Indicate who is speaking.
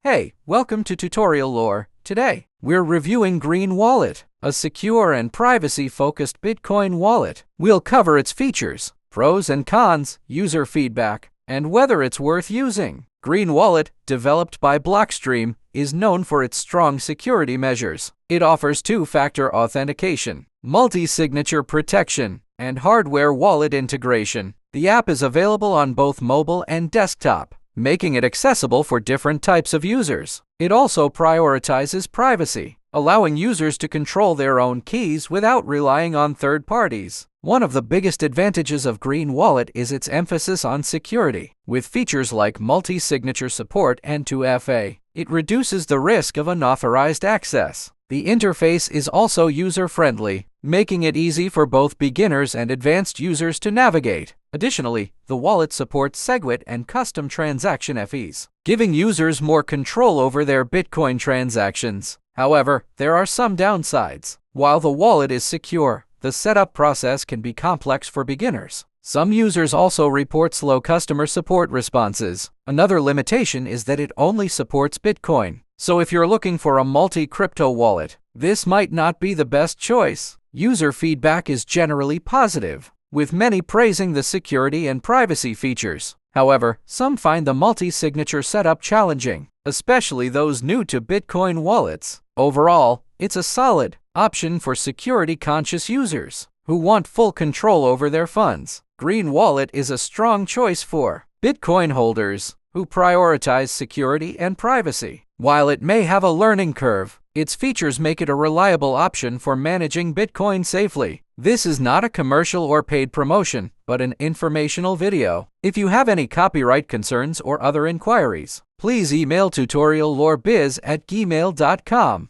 Speaker 1: Hey, welcome to Tutorial Lore. Today, we're reviewing Green Wallet, a secure and privacy-focused Bitcoin wallet. We'll cover its features, pros and cons, user feedback, and whether it's worth using. Green Wallet, developed by Blockstream, is known for its strong security measures. It offers two-factor authentication, multi-signature protection, and hardware wallet integration. The app is available on both mobile and desktop, making it accessible for different types of users. It also prioritizes privacy, allowing users to control their own keys without relying on third parties. One of the biggest advantages of Green Wallet is its emphasis on security. With features like multi-signature support and 2FA, it reduces the risk of unauthorized access. The interface is also user-friendly, making it easy for both beginners and advanced users to navigate. Additionally, the wallet supports SegWit and custom transaction fees, giving users more control over their Bitcoin transactions. However, there are some downsides. While the wallet is secure, the setup process can be complex for beginners. Some users also report slow customer support responses. Another limitation is that it only supports Bitcoin. So if you're looking for a multi-crypto wallet, this might not be the best choice. User feedback is generally positive, with many praising the security and privacy features. However, some find the multi-signature setup challenging, especially those new to Bitcoin wallets. Overall, it's a solid option for security-conscious users who want full control over their funds. Green Wallet is a strong choice for Bitcoin holders who prioritize security and privacy. While it may have a learning curve, its features make it a reliable option for managing Bitcoin safely. This is not a commercial or paid promotion, but an informational video. If you have any copyright concerns or other inquiries, please email tutoriallorebiz@gmail.com.